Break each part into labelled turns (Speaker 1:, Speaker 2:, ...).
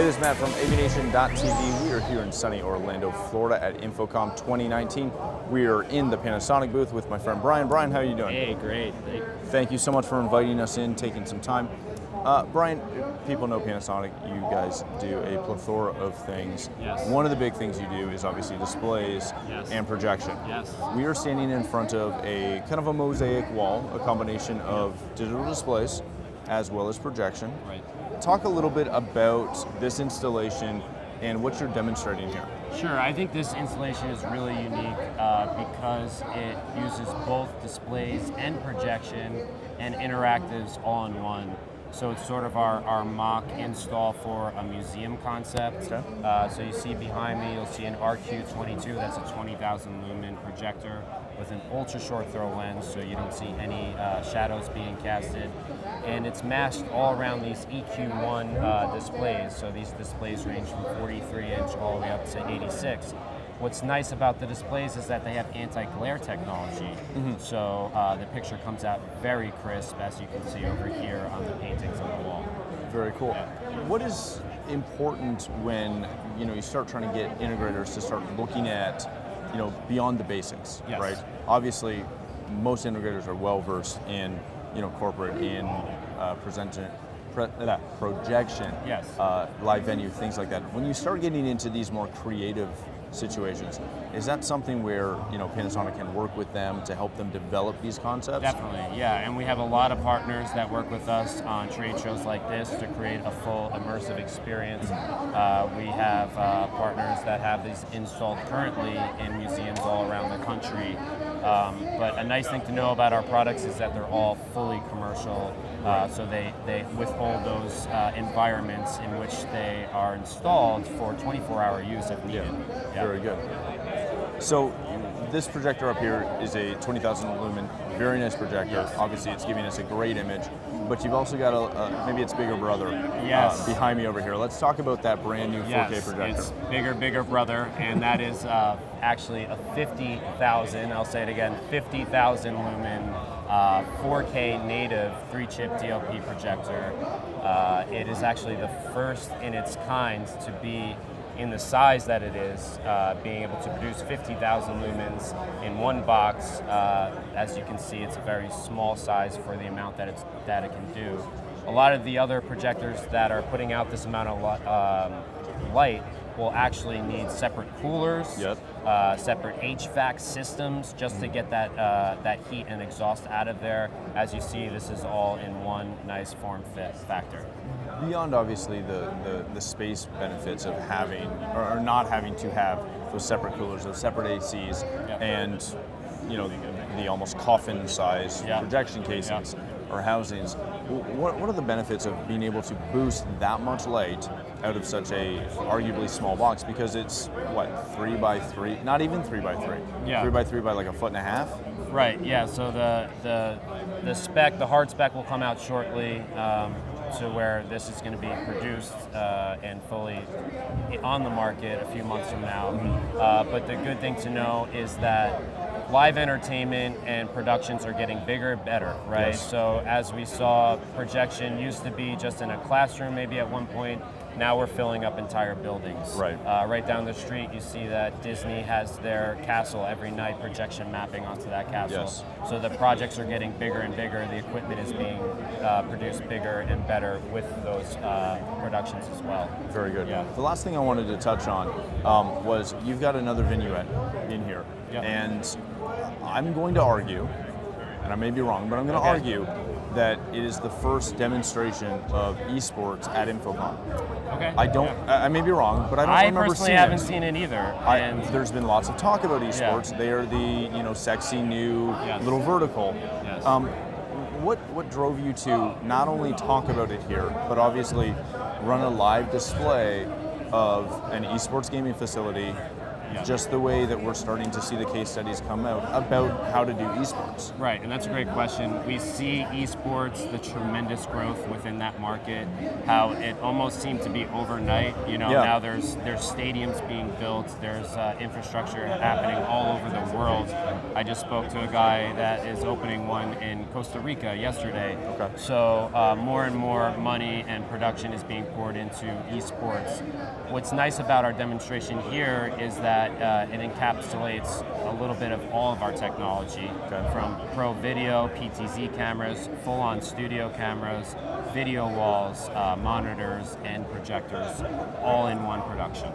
Speaker 1: Hey, this is Matt from AVNation.tv. We are here in sunny Orlando, Florida at InfoComm 2019. We are in the Panasonic booth with my friend Brian. Brian, how are you doing?
Speaker 2: Hey, great.
Speaker 1: Thank you so much for inviting us in, taking some time. Brian, people know Panasonic. You guys do a plethora of things.
Speaker 2: Yes.
Speaker 1: One of the big things you do is obviously displays and projection.
Speaker 2: Yes.
Speaker 1: We are standing in front of a kind of a mosaic wall, a combination of digital displays as well as projection.
Speaker 2: Right.
Speaker 1: Talk a little bit about this installation and what you're demonstrating here.
Speaker 2: Sure, I think this installation is really unique because it uses both displays and projection and interactives all in one. So it's sort of our mock install for a museum concept.
Speaker 1: Okay.
Speaker 2: So you see behind me, you'll see an RQ22, that's a 20,000 lumen projector with an ultra short throw lens, so you don't see any shadows being casted. And it's masked all around these EQ1 displays. So these displays range from 43 inch all the way up to 86. What's nice about the displays is that they have anti-glare technology, so the picture comes out very crisp, as you can see over here on the paintings on the wall.
Speaker 1: Very cool. What is important when you start trying to get integrators to start looking at beyond the basics,
Speaker 2: Yes.
Speaker 1: right? Obviously, most integrators are well versed in corporate, in projection,
Speaker 2: Yes.
Speaker 1: Live venue, things like that. When you start getting into these more creative situations, is that something where Panasonic can work with them to help them develop these concepts?
Speaker 2: Definitely, yeah, and we have a lot of partners that work with us on trade shows like this to create a full immersive experience. We have partners that have these installed currently in museums all around the country. But a nice thing to know about our products is that they're all fully commercial, so they withhold those environments in which they are installed for 24-hour use if needed.
Speaker 1: Yeah. Very good. So this projector up here is a 20,000 lumen, very nice projector.
Speaker 2: Yes.
Speaker 1: Obviously it's giving us a great image, but you've also got maybe its bigger brother behind me over here. Let's talk about that brand new 4K projector.
Speaker 2: It's bigger brother, and that is actually a 50,000, I'll say it again, 50,000 lumen 4K native 3-chip DLP projector. It is actually the first in its kind to be in the size that it is, being able to produce 50,000 lumens in one box. As you can see, it's a very small size for the amount that it can do. A lot of the other projectors that are putting out this amount of light will actually need separate coolers, separate HVAC systems just to get that heat and exhaust out of there. As you see, this is all in one nice form factor.
Speaker 1: Beyond obviously the space benefits of having or not having to have those separate coolers, those separate ACs, and the almost coffin size projection casings or housings. What are the benefits of being able to boost that much light out of such a arguably small box? Because it's what, 3 by 3? Not even 3 by 3.
Speaker 2: Yeah.
Speaker 1: 3 by 3 by like a 1.5 feet.
Speaker 2: Right. Yeah. So the spec, the hard spec, will come out shortly. To where this is going to be produced and fully on the market a few months from now. But the good thing to know is that live entertainment and productions are getting bigger and better, right?
Speaker 1: Yes.
Speaker 2: So as we saw, projection used to be just in a classroom maybe at one point. Now we're filling up entire buildings.
Speaker 1: Right.
Speaker 2: Right down the street, you see that Disney has their castle every night, projection mapping onto that castle.
Speaker 1: Yes.
Speaker 2: So the projects are getting bigger and bigger. The equipment is being produced bigger and better with those productions as well.
Speaker 1: Very good.
Speaker 2: Yeah.
Speaker 1: The last thing I wanted to touch on was you've got another vignette in here, and I'm going to argue, and I may be wrong, but I'm going to argue that it is the first demonstration of esports at InfoComm.
Speaker 2: Okay.
Speaker 1: I may be wrong, but I don't remember
Speaker 2: personally
Speaker 1: seeing
Speaker 2: haven't seen it either.
Speaker 1: There's been lots of talk about esports. They are the sexy new little vertical.
Speaker 2: Yes.
Speaker 1: What drove you to not only talk about it here, but obviously run a live display of an esports gaming facility just the way that we're starting to see the case studies come out about how to do esports.
Speaker 2: Right, and that's a great question. We see esports, the tremendous growth within that market, how it almost seemed to be overnight. Now there's stadiums being built, there's infrastructure happening all over the world. I just spoke to a guy that is opening one in Costa Rica yesterday.
Speaker 1: Okay.
Speaker 2: So more and more money and production is being poured into esports. What's nice about our demonstration here is that it encapsulates a little bit of all of our technology, from pro video, PTZ cameras, full-on studio cameras, video walls, monitors, and projectors, all in one production.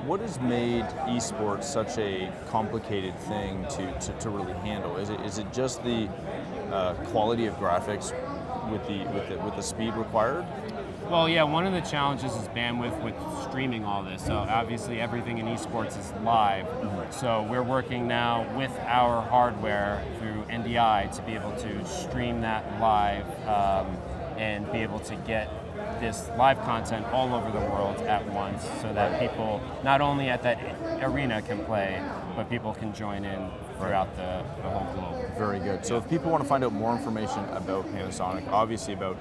Speaker 1: What has made esports such a complicated thing to really handle? Is it just the quality of graphics with the speed required?
Speaker 2: Well, yeah, one of the challenges is bandwidth with streaming all this. So obviously everything in esports is live. So we're working now with our hardware through NDI to be able to stream that live and be able to get this live content all over the world at once, so that people not only at that arena can play, but people can join in throughout the whole globe.
Speaker 1: Very good. So if people want to find out more information about Panasonic, obviously about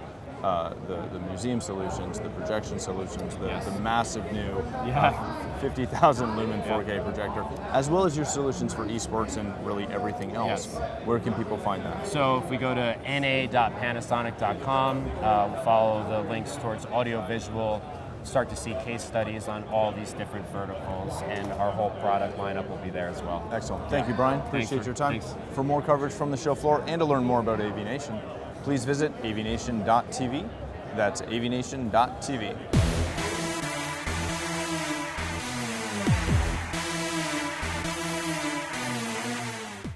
Speaker 1: the museum solutions, the projection solutions, the massive new 50,000 Lumen 4K projector, as well as your solutions for esports and really everything else. Where can people find that?
Speaker 2: So if we go to na.panasonic.com, we'll follow the links towards audiovisual, start to see case studies on all these different verticals, and our whole product lineup will be there as well.
Speaker 1: Excellent. Thank you, Brian. Appreciate your time.
Speaker 2: Thanks.
Speaker 1: For more coverage from the show floor and to learn more about AVNation, please visit avnation.tv. That's avnation.tv.